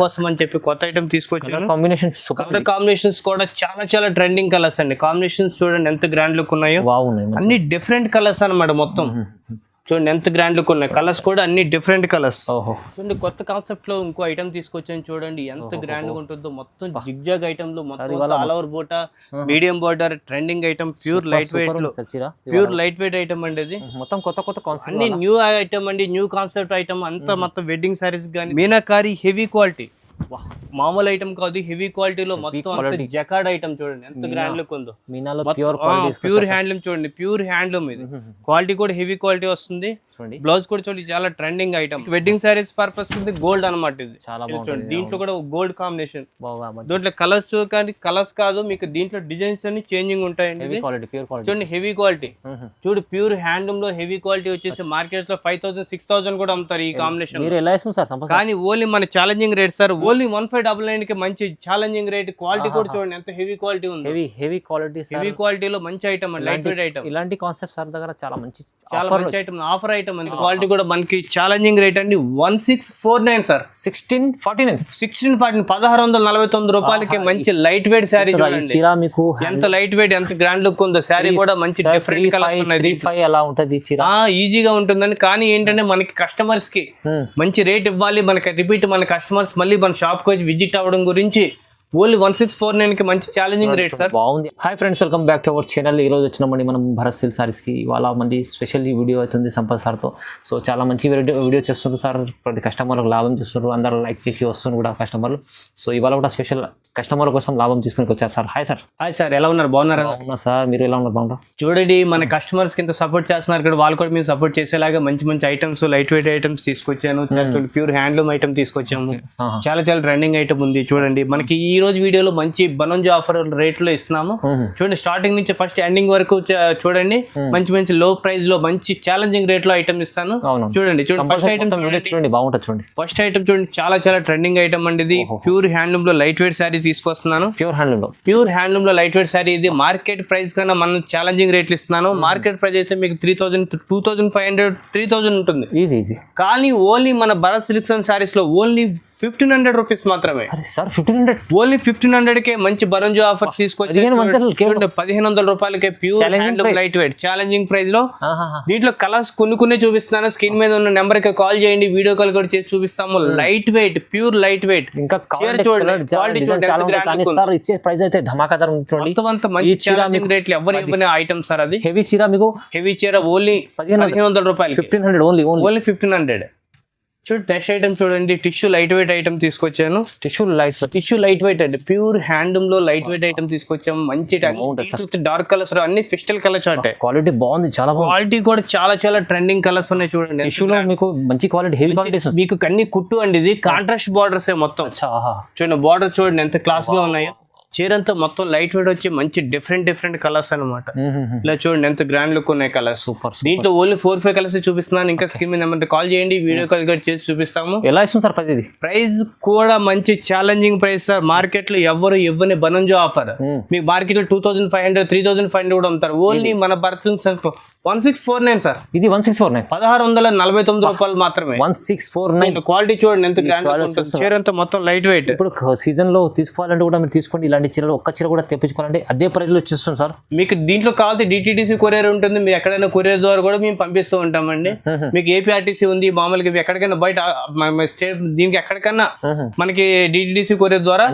కోసం అని చెప్పి కొత్త ఐటమ్ తీసుకొచ్చాను. కలర్ కాంబినేషన్స్ కూడా చాలా ట్రెండింగ్ కలర్స్ అండి. కాంబినేషన్స్ చూడండి ఎంత గ్రాండ్ లుక్ ఉన్నాయో, అన్ని డిఫరెంట్ కలర్స్ అన్నమాట. మొత్తం చూడండి ఎంత గ్రాండ్ లుక్ ఉన్నాయి. కలర్స్ కూడా అన్ని డిఫరెంట్ కలర్స్. చూడండి కొత్త కాన్సెప్ట్ లో ఇంకో ఐటమ్ తీసుకొచ్చాను. చూడండి ఎంత గ్రాండ్ గా ఉంటుందో. మొత్తం జిగ్జాగ్ ఐటమ్ లో మొత్తం ఆల్ ఓవర్ బోటా, medium border, trending item, pure light weight లో, ప్యూర్ లైట్ వెయిట్ ఐటమ్ అండి. ఇది మొత్తం కొత్త కాన్సెప్ట్, అన్ని న్యూ ఐటమ్ అండి, న్యూ కాన్సెప్ట్ ఐటమ్ అంతా. మొత్తం వెడ్డింగ్ సారీస్ కానీ మీనాకారి హెవీ క్వాలిటీ, మామూలు ఐటమ్ కాదు, హెవీ క్వాలిటీలో మొత్తం జకార్డ్ ఐటమ్. చూడండి ఎంత గ్రాండ్ లుక్ ఉందో. ప్యూర్ హ్యాండ్లూమ్ చూడండి, ప్యూర్ హ్యాండ్లూమ్ ఇది. క్వాలిటీ కూడా హెవీ క్వాలిటీ వస్తుంది. బ్లౌజ్ కూడా చూడండి చాలా trending item. Wedding saris purpose gold అనమాట ఇది. దీంట్లో కూడా గోల్డ్ కాంబినేషన్. దీంట్లో కలర్స్ కానీ కలర్స్ కాదు మీకు, దీంట్లో డిజైన్స్ అన్ని చేంజింగ్ ఉంటాయండి. చూడండి హెవీ క్వాలిటీ. చూడు ప్యూర్ హ్యాండ్లూమ్ లో హెవీ క్వాలిటీ వచ్చేసి మార్కెట్ లో 5,000 6,000 కూడా అమ్ముతారు ఈ కాంబినేషన్. కానీ ఓన్లీ మన ఛాలెంజింగ్ రేట్ సార్, ఓన్లీ 1599 కి మంచి ఛాలెంజింగ్ రేట్. క్వాలిటీ కూడా చూడండి ఎంత హెవీ క్వాలిటీ ఉంది. హెవీ క్వాలిటీలో మంచి ఐటమ్, లైట్ వెయిట్ ఐటమ్. ఇలాంటి కాన్సెప్ట్ సార్ దగ్గర చాలా మంచి ఐటమ్, ఆఫర్ ఐటమ్. క్వాలిటీ కూడా మనకి ఛాలెంజింగ్ రేట్ అండి. 1649 సార్, 1649 రూపాయలకి మంచి లైట్ వెయిట్ శారీ. చూడండి ఎంత లైట్ వెయిట్, ఎంత గ్రాండ్ లుక్ ఉందో. శారీ కూడా మంచి డిఫరెంట్ కలర్స్ ఉన్నాయి. ఎలా ఉంటది ఈజీగా ఉంటుందని. కానీ ఏంటంటే మనకి కస్టమర్స్ కి మంచి రేట్ ఇవ్వాలి. మనకి రిపీట్ మన కస్టమర్స్ మళ్ళీ మన షాప్ కి వచ్చి విజిట్ అవ్వడం గురించి ఓన్లీ 1649 కి మంచి ఛాలెంజింగ్ రేట్ సార్. బాగుంది. Hi friends, welcome back to our channel. ఈ రోజు వచ్చినామండి మనం భరత్ సిల్క్ సారీస్ కి. ఇవాళ మంది స్పెషల్ వీడియో అవుతుంది సంపత్ సార్ తో. సో చాలా మంచి వీడియో చేస్తున్నారు సార్. ప్రతి కస్టమర్లకు లాభం చేస్తున్నారు. అందరూ లైక్ చేసి వస్తున్నారు కూడా కస్టమర్లు. సో ఇవాళ కూడా స్పెషల్ కస్టమర్ కోసం లాభం తీసుకుని వచ్చారు sir. Hi sir. Hi sir, ఎలా ఉన్నారు? బాగున్నారా? సార్ మీరు ఎలా ఉన్నారు? బాగున్నారు. చూడండి మన కస్టమర్స్ కి ఎంత సపోర్ట్ చేస్తున్నారు ఇక్కడ. వాళ్ళు కూడా మీరు సపోర్ట్ చేసేలాగా మంచి ఐటమ్స్, లైట్ వెయిట్ ఐటమ్స్ తీసుకొచ్చాను. ప్యూర్ హ్యాండ్లూమ్ ఐటమ్ తీసుకొచ్చాము. చాలా ట్రెండింగ్ ఐటమ్ ఉంది. చూడండి మనకి ఈ రోజు వీడియోలో మంచి బనంజా ఆఫర్ రేట్ లో ఇస్తున్నాము. చూడండి స్టార్టింగ్ నుంచి ఫస్ట్ ఎండింగ్ వరకు చూడండి. మంచి లో ప్రైస్ లో మంచి ఛాలెంజింగ్ రేట్ లో ఐటమ్ ఇస్తాను. చూడండి ఫస్ట్ ఐటమ్ చూడండి, బాగుంటుంది. చూడండి ఫస్ట్ ఐటమ్ చూడండి, చాలా ట్రెండింగ్ ఐటమ్ అండి. ఇది ప్యూర్ హ్యాండ్లూమ్ లో లైట్ వెయిట్ శారీ తీసుకొస్తున్నాను. ప్యూర్ హ్యాండ్లూమ్ లో లైట్ వెయిట్ శారీ. ఇది మార్కెట్ ప్రైస్ కన్నా మనం ఛాలెంజింగ్ రేట్లు ఇస్తున్నాను. మార్కెట్ ప్రైస్ అయితే మీకు 3,000 2,500 3,000 ఉంటుంది ఈజీ. కానీ ఓన్లీ మన భరత్ సిల్క్స్ అండ్ శారీస్ లో ఓన్లీ 1,500 రూపీస్ మాత్రమే. ఓన్లీ 1,500 కే మంచి బరంజో ఆఫర్ తీసుకొచ్చి 1,500 రూపాయలకే pure handloom light weight challenging price లో. దీంట్లో కలర్స్ కొన్ని చూపిస్తున్నాను. స్క్రీన్ మీద ఉన్న నెంబర్ కి కాల్ చేయండి, వీడియో కాల్ కూడా చేసి చూపిస్తాము. Light weight, pure light wait. ఇంకా ఛాలెంజింగ్ రేట్లు ఎవరు ఇవ్వని ఐటమ్ సార్. అది హెవీ చీర ఓన్లీ 1,500 రూపాయలు. 1,500. చూడండి నెక్స్ట్ ఐటమ్ చూడండి, టిష్యూ లైట్ వెయిట్ ఐటమ్ తీసుకొచ్చాను. టిష్యూ లైట్ వెయిట్ అండి, ప్యూర్ హ్యాండ్లూమ్ లో లైట్ వెయిట్ ఐటమ్ తీసుకొచ్చాము. మంచి డార్క్ కలర్స్, అన్ని ఫిస్టల్ కలర్స్ అంటే క్వాలిటీ బాగుంది. చాలా క్వాలిటీ కూడా చాలా ట్రెండింగ్ కలర్స్ ఉన్నాయి. చూడండి టిష్యూలో మీకు మంచి క్వాలిటీ, హెవీ క్వాలిటీ. మీకు అన్ని కుట్టు అండి. ఇది కాంట్రాస్ట్ బార్డర్స్ మొత్తం. చూడండి బార్డర్ చూడండి ఎంత క్లాస్ గా ఉన్నాయో. చీరంతా మొత్తం లైట్ వెయిట్ వచ్చి మంచి డిఫరెంట్ కలర్స్ అనమాట. ఇలా చూడండి ఎంత గ్రాండ్ లుక్ ఉన్నాయి కలర్స్. దీంట్లో ఓన్లీ 4-5 కలర్స్ చూపిస్తున్నాను. ఇంకా స్క్రీన్ మీద నెంబర్ కాల్ చేయండి, వీడియో కాల్ చేసి చూపిస్తాము. ఎలా ఇస్తుంది సార్ ప్రైస్ కూడా మంచి ఛాలెంజింగ్ ప్రైస్ సార్. మార్కెట్ లో ఎవరు ఇవ్వని బనంజో ఆఫర్. మీకు మార్కెట్ లో 2,500 3,500 కూడా అమ్ముతారు. ఓన్లీ మన భరత్ 1649 సార్. ఇది 1649, 1,649 రూపాయలు మాత్రమే. 1649. క్వాలిటీ చూడండి ఎంత గ్రాండ్. చీరంతా మొత్తం లైట్ వెయిట్. ఇప్పుడు సీజన్ లో తీసుకోవాలంటే కూడా మీరు తీసుకోండి. ఇలాంటి చీరలు ఒక్క చీర కూడా తెప్పించుకోవాలంటే అదే ప్రైస్ లో వచ్చేస్తుంది సార్. మీకు దీంట్లో కావాలి DTDC కొరియర్ ఉంటుంది. మీరు ఎక్కడైనా కొరియర్ ద్వారా కూడా మేము పంపిస్తూ ఉంటామండి. మీకు APRTC ఉంది. మామూలుగా ఎక్కడికైనా బయట స్టేట్ దీనికి ఎక్కడికన్నా మనకి DTDC కొరియర్ ద్వారా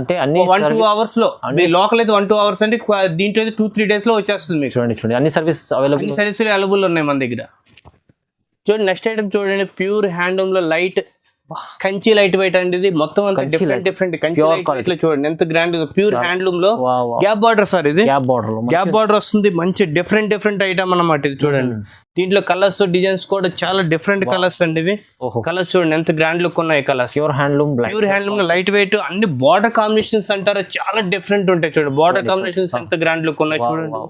1-2 అవర్స్ లో. లోకల్ అయితే 1-2 అవర్స్ అంటే దీంట్లో అయితే 2-3 days లో వచ్చేస్తుంది. మీకు చూడండి అన్ని సర్వీస్ అవైలబుల్ ఉన్నాయి మన దగ్గర. చూడండి నెక్స్ట్ ఐటమ్ చూడండి, ప్యూర్ హ్యాండ్లూమ్ లో లైట్ కంచి లైట్ వెయిట్ అండి. ఇది మొత్తం అంతా డిఫరెంట్ కంచి లైట్ చూడండి ఎంత గ్రాండ్. ప్యూర్ హ్యాండ్లూమ్ లో గ్యాప్ బార్డర్ సార్. ఇది గ్యాప్ బార్డర్ వస్తుంది. మంచి డిఫరెంట్ ఐటమ్ అన్నమాట. ఇది చూడండి దీంట్లో కలర్స్ డిజైన్స్ కూడా చాలా డిఫరెంట్ కలర్స్ అండి. ఇవి కలర్స్ చూడండి ఎంత గ్రాండ్ లుక్ ఉన్నాయి colours. Pure handloom light weight. అన్ని బార్డర్ కాంబినేషన్స్ అంటారు చాలా డిఫరెంట్ ఉంటాయి. చూడండి బార్డర్ కాంబినేషన్స్ ఎంత గ్రాండ్ లుక్ ఉన్నాయి. చూడండి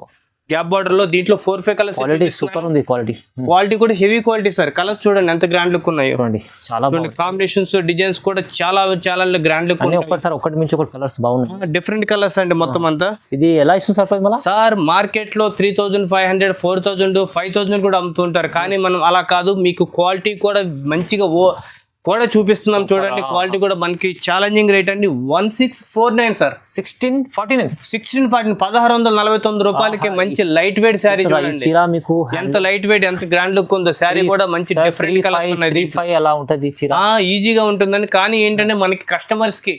గ్యాప్ బార్డర్ లో దీంట్లో 4-5 కలర్స్. సూపర్ ఉంది. క్వాలిటీ కూడా హెవీ క్వాలిటీ సార్. కలర్స్ చూడండి ఎంత గ్రాండ్ లుక్ ఉన్నాయో. చాలా కాంబినేషన్స్ డిజైన్స్ కూడా చాలా గ్రాండ్ లుక్. ఒకటి మించి ఒకటి కలర్స్ బాగున్నాయి. డిఫరెంట్ కలర్స్ అండి మొత్తం అంతా. ఇది ఎలా ఇస్తుంది సార్? మార్కెట్ లో 3,500 4,000 5,000 కూడా అమ్ముతుంటారు. కానీ మనం అలా కాదు. మీకు క్వాలిటీ కూడా మంచిగా కూడా చూపిస్తున్నాం చూడండి. క్వాలిటీ కూడా మనకి ఛాలెంజింగ్ రేట్ అండి 1649 సార్. 1649 1649 రూపాయలకి మంచి లైట్ వెయిట్ శారీ చూడండి. చీర మీకు ఎంత లైట్ వెయిట్ ఎంత గ్రాండ్ లుక్ ఉందో. శారీ కూడా మంచి డిఫరెంట్ కలర్స్ ఉన్నాయి. 35 అలా ఉంటది చీర. ఈజీగా ఉంటుందని. కానీ ఏంటంటే మనకి కస్టమర్స్ కి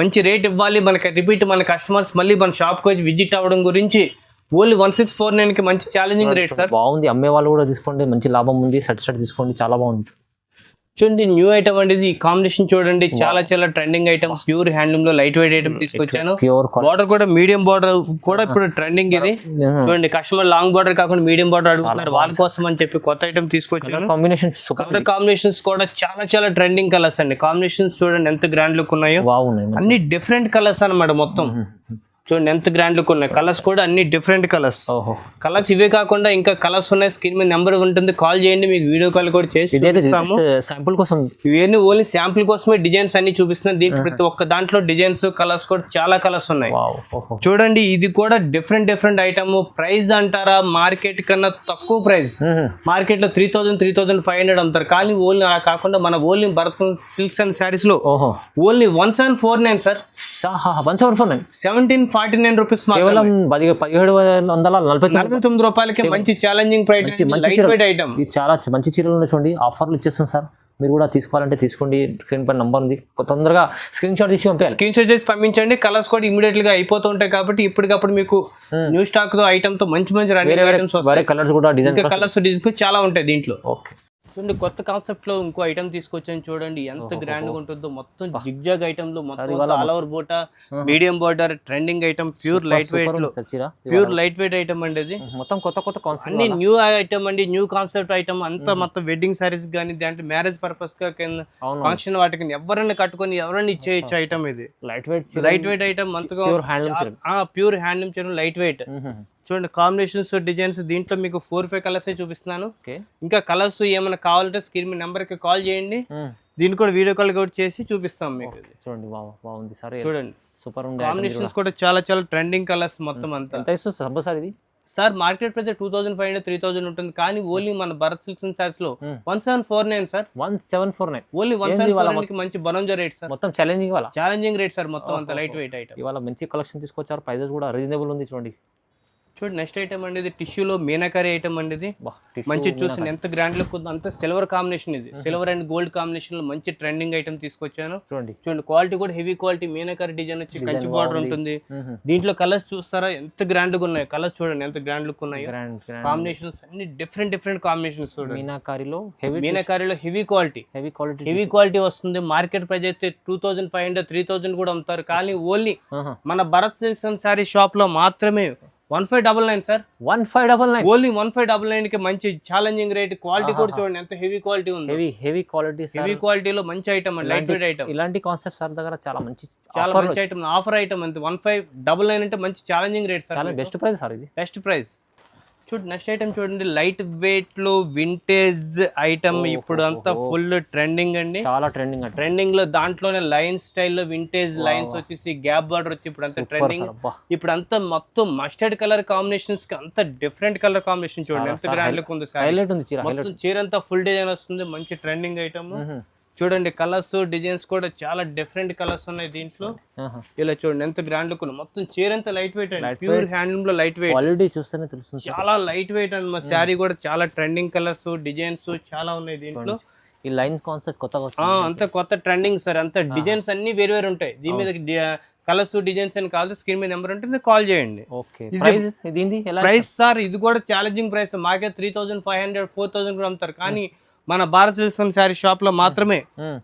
మంచి రేట్ ఇవ్వాలి, మనకి రిపీట్ మన కస్టమర్స్ మళ్ళీ మన షాప్ కి వచ్చి విజిట్ అవ్వడం గురించి ఓన్లీ 1649 కి మంచి ఛాలెంజింగ్ రేట్ సార్. బాగుంది, అమ్మే వాళ్ళు కూడా తీసుకోండి, మంచి లాభం ఉంది. సెట్ తీసుకోండి, చాలా బాగుంది. చూడండి న్యూ ఐటమ్ అండి ఈ కాంబినేషన్ చూడండి. చాలా చాలా ట్రెండింగ్ ఐటమ్, ప్యూర్ హ్యాండ్లూమ్ లో లైట్ వెయిట్ ఐటమ్ తీసుకొచ్చాను. బార్డర్ కూడా మీడియం బార్డర్ కూడా ఇప్పుడు ట్రెండింగ్ ఇది. చూడండి కస్టమర్ లాంగ్ బార్డర్ కాకుండా మీడియం బార్డర్ అడుగుతున్నారు, వాళ్ళ కోసం అని చెప్పి కొత్త ఐటమ్ తీసుకొచ్చాను. కలర్ కాంబినేషన్స్ కూడా చాలా చాలా ట్రెండింగ్ కలర్స్ అండి. కాంబినేషన్స్ చూడండి ఎంత గ్రాండ్ లుక్ ఉన్నాయో. అన్ని డిఫరెంట్ కలర్స్ అన్నమాట మొత్తం. చూడండి ఎంత గ్రాండ్ లుక్ ఉన్నాయి. కలర్స్ కూడా అన్ని డిఫరెంట్ కలర్స్. కలర్స్ ఇవే కాకుండా ఇంకా కలర్స్ ఉన్నాయి. స్క్రీన్ మీద నెంబర్ ఉంటుంది, కాల్ చేయండి, మీకు వీడియో కాల్ కూడా చేసి శాంపుల్ కోసం. ఇవన్నీ ఓన్లీ శాంపుల్ కోసమే డిజైన్స్ అన్ని చూపిస్తున్నాను. దీని ప్రతి ఒక్క దాంట్లో డిజైన్స్ కలర్స్ కూడా చాలా కలర్స్ ఉన్నాయి. చూడండి ఇది కూడా డిఫరెంట్ ఐటమ్. ప్రైస్ అంటారా మార్కెట్ కన్నా తక్కువ ప్రైస్. మార్కెట్ లో 3500 అమ్ముతారు, కానీ ఓన్లీ అలా కాకుండా మన only Bharat silks and saris లో ఓన్లీ 1749 సార్. 1749 రూపీస్, కేవలం 1749 రూపాయలకి మంచి challenging price, light weight item. చాలా మంచి చీరలు ఉన్నాయి చూడండి. ఆఫర్లు ఇచ్చేస్తాం సార్, మీరు కూడా తీసుకోవాలంటే తీసుకోండి. స్క్రీన్ పైన నంబర్ ఉంది, తొందరగా స్క్రీన్ షాట్ తీసి పంపించాలి. స్క్రీన్ షాట్ చేసి పంపించండి. కలర్స్ కూడా ఇమీడియట్ గా అయిపోతూ ఉంటాయి కాబట్టి ఇప్పటికప్పుడు మీకు న్యూ స్టాక్ తో ఐటమ్ తో మంచి రన్నింగ్ ఐటమ్స్ వస్తాయి. కలర్స్ కూడా డిజైన్ కలర్స్ డిజైన్ చాలా ఉంటాయి దీంట్లో. ఓకే చూడండి కొత్త కాన్సెప్ట్ లో ఇంకో ఐటమ్ తీసుకొచ్చాను చూడండి. ఎంత గ్రాండ్ గా ఉంటుందో. మొత్తం జిగ్జాగ్ ఐటమ్ లో మొత్తం ఆల్ ఓవర్ బోటా, medium border, trending item, pure light weight లో. ప్యూర్ లైట్ వెయిట్ ఐటమ్ అండి ఇది. మొత్తం కొత్త కాన్సెప్ట్ అన్ని న్యూ ఐటమ్ అండి, న్యూ కాన్సెప్ట్ ఐటమ్ అంతా. మొత్తం వెడ్డింగ్ సారీస్ కానీ దాంట్లో మ్యారేజ్ పర్పస్ గా ఫంక్షన్ వాటికి ఎవరైనా కట్టుకొని ఎవరైనా ఇచ్చేయచ్చు ఐటమ్ ఇది. లైట్ వెయిట్ ఐటమ్ అంతగా ప్యూర్ హ్యాండ్లూమ్ చీర లైట్ వెయిట్. చూడండి కాంబినేషన్స్ డిజైన్స్ దీంట్లో మీకు 4-5 కలర్స్ చూపిస్తున్నాను. ఇంకా కలర్స్ ఏమైనా కావాలంటే స్క్రీన్ మీద నెంబర్ కి కాల్ చేయండి, దీన్ని కూడా వీడియో కాల్ కూడా చేసి చూపిస్తాం మీకు. చూడండి బాగుంది సార్, చూడండి సూపర్ ఉంది. కాంబినేషన్స్ కూడా చాలా చాలా ట్రెండింగ్ కలర్స్ మొత్తం అంతా. ఎంత ఇస్తుంది సార్ ఇది? సార్ మార్కెట్ ప్రైస్ 2500-3000 ఉంటుంది, కానీ ఓన్లీ మన భరత్ సిల్క్స్ అండ్ సారీస్ లో 1749 సార్. 1749 ఓన్లీ 1749 కి మంచి బనంజా రేట్ సార్. మొత్తం ఛాలెంజింగ్ రేట్ సార్ మొత్తం అంతా లైట్ వెయిట్ ఐటమ్. ఇవాళ మంచి కలెక్షన్ తీసుకొచ్చారు, ప్రైజెస్ కూడా రీజనబుల్ ఉంది. చూడండి నెక్స్ట్ ఐటమ్ అండి ఇది టిష్యూలో మీనాకరీ ఐటమ్ అండి ఇది. మంచి చూసి ఎంత గ్రాండ్ లుక్ ఉందో. అంత సిల్వర్ కాంబినేషన్ ఇది, సిల్వర్ అండ్ గోల్డ్ కాంబినేషన్ లో మంచి ట్రెండింగ్ ఐటమ్ తీసుకొచ్చాను. చూడండి క్వాలిటీ కూడా హెవీ క్వాలిటీ. మీనాకరీ డిజైన్ వచ్చి కంచి బార్డర్ ఉంటుంది. దీంట్లో కలర్స్ చూస్తారా ఎంత గ్రాండ్ గా ఉన్నాయి. కలర్స్ చూడండి ఎంత గ్రాండ్ లుక్ ఉన్నాయి. కాంబినేషన్స్ అన్ని డిఫరెంట్ కాంబినేషన్స్ చూడండి. మీనాకరీలో హెవీ క్వాలిటీ వస్తుంది. మార్కెట్ ప్రైస్ అయితే 2500-3000 కూడా అమ్ముతారు, కానీ ఓన్లీ మన Bharat silks and sorry shop లో మాత్రమే 1599 సార్. 1599 ఓన్లీ 1599 కి మంచి ఛాలెంజింగ్ రేట్. క్వాలిటీ కూడా చూడండి ఎంత హెవీ క్వాలిటీ ఉంది. హెవీ క్వాలిటీలో మంచి ఐటమ్, లైట్ వెయిట్ ఐటమ్. ఇలాంటి కాన్సెప్ట్ సార్ దగ్గర చాలా మంచి ఐటమ్. ఆఫర్ ఐటమ్ అంతే 1599 అంటే మంచి challenging rate sir. Best price sir ఇది, బెస్ట్ ప్రైస్. చూడండి నెక్స్ట్ ఐటమ్ చూడండి లైట్ వెయిట్ లో వింటేజ్ ఐటమ్. ఇప్పుడు అంతా ఫుల్ ట్రెండింగ్ అండి, చాలా ట్రెండింగ్ లో. దాంట్లోనే లైన్ స్టైల్లో వింటేజ్ లైన్స్ వచ్చేసి గ్యాప్ బార్డర్ వచ్చి ఇప్పుడు అంతా ట్రెండింగ్. ఇప్పుడు అంతా మొత్తం మస్టర్డ్ కలర్ కాంబినేషన్స్ కి అంత డిఫరెంట్ కలర్ కాంబినేషన్ చూడండి ఎంత గ్రాండ్ లుక్ ఉంది. మొత్తం చీర అంతా ఫుల్ డిజైన్ వస్తుంది, మంచి ట్రెండింగ్ ఐటమ్. చూడండి కలర్స్ డిజైన్స్ కూడా చాలా డిఫరెంట్ కలర్స్ ఉన్నాయి దీంట్లో. ఇలా చూడండి ఎంత గ్రాండ్ లుక్. మొత్తం చీర అంతా లైట్ వెయిట్ అండి, ప్యూర్ హ్యాండ్లూమ్ లో లైట్ వెయిట్. క్వాలిటీ చూస్తేనే తెలుస్తుంది, చాలా లైట్ వెయిట్ అండి. మా శారీ కూడా చాలా ట్రెండింగ్ కలర్స్ డిజైన్స్ చాలా ఉన్నాయి దీంట్లో. ఈ లైన్స్ కాన్సెప్ట్ కొత్తగా అంత కొత్త ట్రెండింగ్ సార్. అంత డిజైన్స్ అన్ని వేరు ఉంటాయి. దీని మీద కలర్స్ డిజైన్స్ అని కాదు, స్క్రీన్ మీద నెంబర్ ఉంటుంది, కాల్ చేయండి. ప్రైస్ సార్ ఇది కూడా ఛాలెంజింగ్ ప్రైస్. మార్కెట్ 3500-4000 కూడా అమ్ముతారు, కానీ మన భారత్ సిల్క్స్ శారీ షాప్ లో మాత్రమే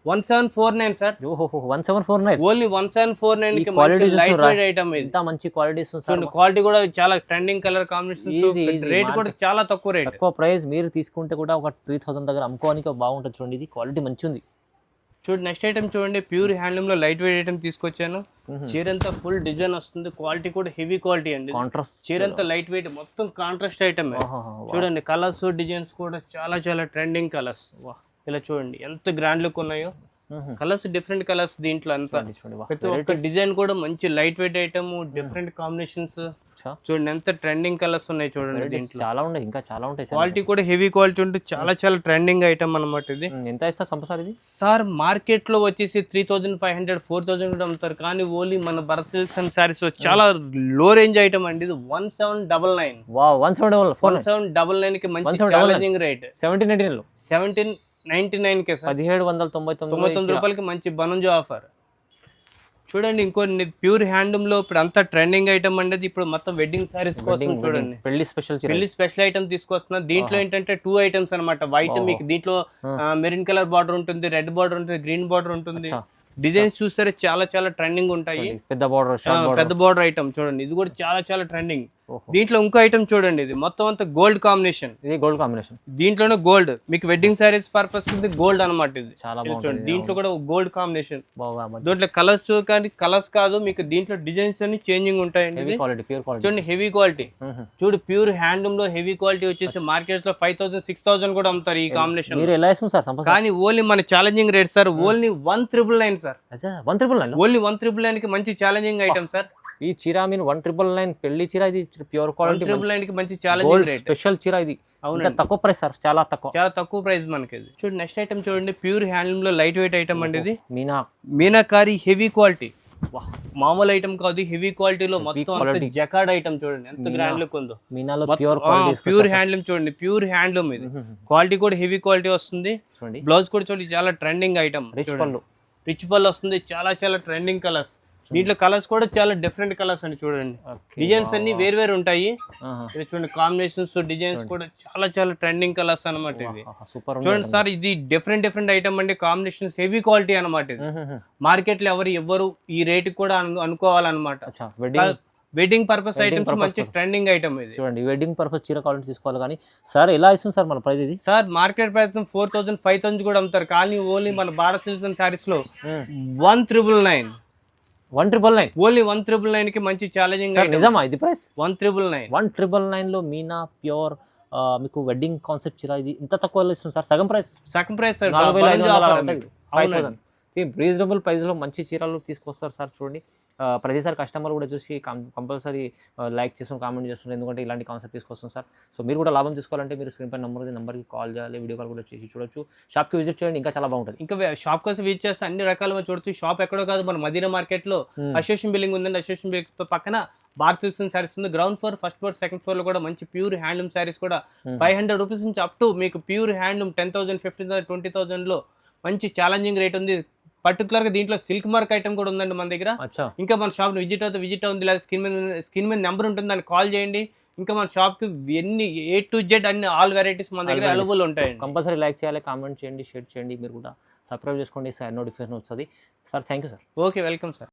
1749 సార్. 1749 ఓన్లీ 1749 కి మంచి లైట్ వెయిట్ ఐటమ్. ఇంత మంచి క్వాలిటీస్ ఉంది. క్వాలిటీ కూడా చాలా ట్రెండింగ్ కలర్ కాంబినేషన్స్. రేట్ కూడా చాలా తక్కువ రేట్, తక్కువ ప్రైస్. మీరు తీసుకుంటే కూడా ఒక 3000 దగ్గర అమ్ముకోవడానికి బాగుంటుంది. చూడండి ఇది క్వాలిటీ మంచి ఉంది. చూడండి నెక్స్ట్ ఐటమ్ చూడండి ప్యూర్ హ్యాండ్లూమ్ లో లైట్ వెయిట్ ఐటమ్ తీసుకొచ్చాను. చీర అంతా ఫుల్ డిజైన్ వస్తుంది, క్వాలిటీ కూడా హెవీ క్వాలిటీ అండి. చీర అంతా లైట్ వెయిట్ మొత్తం కాంట్రాస్ట్ ఐటమ్. చూడండి కలర్స్ డిజైన్స్ కూడా చాలా చాలా ట్రెండింగ్ కలర్స్. ఇలా చూడండి ఎంత గ్రాండ్ లుక్ ఉన్నాయో. కలర్స్ డిఫరెంట్ కలర్స్ దీంట్లో అంతా ప్రతి ఒక్క డిజైన్ కూడా మంచి light weight item, different combinations. చూడండి ఎంత ట్రెండింగ్ కలర్స్ ఉన్నాయి చూడండి దీంట్లో. చాలా ఉన్నాయి, ఇంకా చాలా ఉంటాయి. క్వాలిటీ కూడా హెవీ క్వాలిటీ ఉంటుంది, చాలా చాలా ట్రెండింగ్ ఐటమ్ అన్నమాట ఇది. ఎంత ఇస్తా సంపసార్ ఇది? సార్ మార్కెట్ లో వచ్చేసి 3500 4000 కూడా అమ్ముతారు, కానీ ఓన్లీ మన భరత్ సిల్క్స్ అండ్ సారీస్ చాలా లో రేంజ్ ఐటమ్ అండి ఇది. 1799. వావ్, 1799 కి మంచి ఛాలెంజింగ్ రేట్. 1799 కే సార్, 1799 రూపాయలకి మంచి బనంజో ఆఫర్. చూడండి ఇంకొన్ని ప్యూర్ హ్యాండ్లూమ్ లో ఇప్పుడు అంతా ట్రెండింగ్ ఐటమ్ అనేది ఇప్పుడు మొత్తం వెడ్డింగ్ సారీస్ కోసం. చూడండి పెళ్లి స్పెషల్ ఐటమ్ తీసుకొస్తున్నా. దీంట్లో ఏంటంటే 2 ఐటమ్స్ అన్నమాట. వైట్ మీకు దీంట్లో మెరూన్ కలర్ బార్డర్ ఉంటుంది, రెడ్ బార్డర్ ఉంటుంది, గ్రీన్ బార్డర్ ఉంటుంది. డిజైన్స్ చూస్తే చాలా చాలా ట్రెండింగ్ ఉంటాయి. పెద్ద బార్డర్ ఐటమ్ చూడండి, ఇది కూడా చాలా చాలా ట్రెండింగ్. దీంట్లో ఇంకో ఐటమ్ చూడండి, ఇది మొత్తం అంతా గోల్డ్ కాంబినేషన్. ఇది గోల్డ్ కాంబినేషన్, దీంట్లోనే గోల్డ్ మీకు వెడ్డింగ్ సారీస్ పర్పస్ గోల్డ్ అనమాట. ఇది చాలా బాగుంటుంది. దీంట్లో కూడా గోల్డ్ కాంబినేషన్. దీంట్లో కలర్స్ కానీ కలర్స్ కాదు, మీకు దీంట్లో డిజైన్స్ అన్ని చేంజింగ్ ఉంటాయండి. చూడండి హెవీ క్వాలిటీ. చూడు ప్యూర్ హ్యాండ్లూమ్ లో హెవీ క్వాలిటీ వచ్చేసి మార్కెట్ లో 5000 6000 కూడా అమ్ముతారు ఈ కాంబినేషన్. కానీ ఓన్లీ మన challenging rate sir, only 1999 sir. 1999 only 1999 కి మంచి ఛాలెంజింగ్ ఐటమ్ సార్. ఈ చీర మీరు 1999 పెళ్లి చీర, ఇది ప్యూర్ క్వాలిటీ 1999 కి మంచి ఛాలెంజింగ్ రేట్, స్పెషల్ చీర ఇది. తక్కువ ప్రైస్ సార్, చాలా తక్కువ ప్రైస్ మనకి. చూడండి నెక్స్ట్ ఐటమ్ చూడండి, ప్యూర్ హ్యాండ్లూమ్ లో లైట్ వెయిట్ ఐటమ్ అండి ఇది. Meenakari heavy quality. మామూలు ఐటమ్ కాదు, హెవీ క్వాలిటీలో మొత్తం జకార్డ్ ఐటమ్ చూడండి ఎంత గ్రాండ్ లుక్ ఉందో. ప్యూర్ హ్యాండ్లూమ్ చూడండి, ప్యూర్ హ్యాండ్లూమ్ ఇది. క్వాలిటీ కూడా హెవీ క్వాలిటీ వస్తుంది. బ్లౌజ్ కూడా చూడండి చాలా ట్రెండింగ్ ఐటమ్. రిచ్ పళ్ళు వస్తుంది, చాలా చాలా ట్రెండింగ్ కలర్స్. దీంట్లో కలర్స్ కూడా చాలా డిఫరెంట్ కలర్స్ అండి. చూడండి డిజైన్స్ అన్ని వేరు ఉంటాయి. చూడండి కాంబినేషన్స్ డిజైన్స్ కూడా చాలా చాలా ట్రెండింగ్ కలర్స్ అనమాట. ఇది చూడండి సార్, ఇది డిఫరెంట్ ఐటమ్ అండి. కాంబినేషన్స్ హెవీ క్వాలిటీ అనమాట. ఇది మార్కెట్ లో ఎవరు ఈ రేట్ కూడా అనుకోవాలన్నమాట. వెడ్డింగ్ పర్పస్ ఐటమ్స్ మంచి ట్రెండింగ్ ఐటమ్ ఇది. చూడండి వెడ్డింగ్ పర్పస్ చీర కావాలంటే తీసుకోవాలి. కానీ సార్ ఎలా ఇస్తుంది సార్ మన ప్రైస్ ఇది? సార్ మార్కెట్ ప్రైస్ 4000 5000 కూడా అమ్ముతారు, కానీ ఓన్లీ మన భారత్ సిల్క్స్ అండ్ సారీస్ లో 1999. 1999 ఓన్లీ 1999 కి మంచి ఛాలెంజింగ్. నిజమా ఇది ప్రైస్? 1999 లో మీనా ప్యూర్ మీకు వెడ్డింగ్ కాన్సెప్ట్ చీర ఇది ఇంత తక్కువ ఇస్తుంది సార్. సగం ప్రైస్ సార్, 4500. రీజనబుల్ ప్రైస్లో మంచి చీరలు తీసుకొస్తారు సార్. చూడండి ప్రతిసారి కస్టమర్ కూడా చూసి కంపల్సరీ లైక్ చేస్తున్నారు, కామెంట్ చేస్తున్నారు, ఎందుకంటే ఇలాంటి కాన్సెప్ట్ తీసుకొస్తుంది సార్. సో మీరు కూడా లాభం తీసుకోవాలంటే మీరు స్క్రీన్ పై నెంబర్కి కాల్ చేయాలి, వీడియో కాల్ కూడా చేసి చూడొచ్చు. షాప్కి విజిట్ చేయండి, ఇంకా చాలా బాగుంటుంది. ఇంకా షాప్ కోసం విజిట్ చేస్తే అన్ని రకాలుగా చూడొచ్చు. షాప్ ఎక్కడో కాదు, మన మదీనా మార్కెట్లో అసోసియేషన్ బిల్డింగ్ ఉందండి. అసోసియేషన్ బిల్డింగ్ పక్కన భారత్ సిల్క్స్ అండ్ సారీస్ ఉంది. Ground floor, first floor, second floor లో కూడా మంచి ప్యూర్ హ్యాండ్లూమ్ సారీస్ కూడా 500 రూపీస్ నుంచి అప్ టు మీకు ప్యూర్ హ్యాండ్లూమ్ 10,000 15,000 20,000 లో మంచి ఛాలెంజింగ్ రేట్ ఉంది. పర్టికులర్ గా దీంట్లో సిల్క్ మార్క్ ఐటమ్ కూడా ఉందండి మన దగ్గర. ఇంకా మన షాప్ విజిట్ అవుతుంది, లేదా స్క్రీన్ మీద నెంబర్ ఉంటుంది, దాన్ని కాల్ చేయండి. ఇంకా మన షాప్ కి ఎన్ని A to Z అన్ని ఆల్ వెరైటీస్ మన దగ్గర అవైలబుల్ ఉంటాయి. కంపల్సరీ లైక్ చేయాలి, కామెంట్ చేయండి, షేర్ చేయండి. మీరు కూడా సబ్స్క్రైబ్ చేసుకోండి, నోటిఫికేషన్ వస్తుంది. Sir thank you sir. Okay, welcome sir.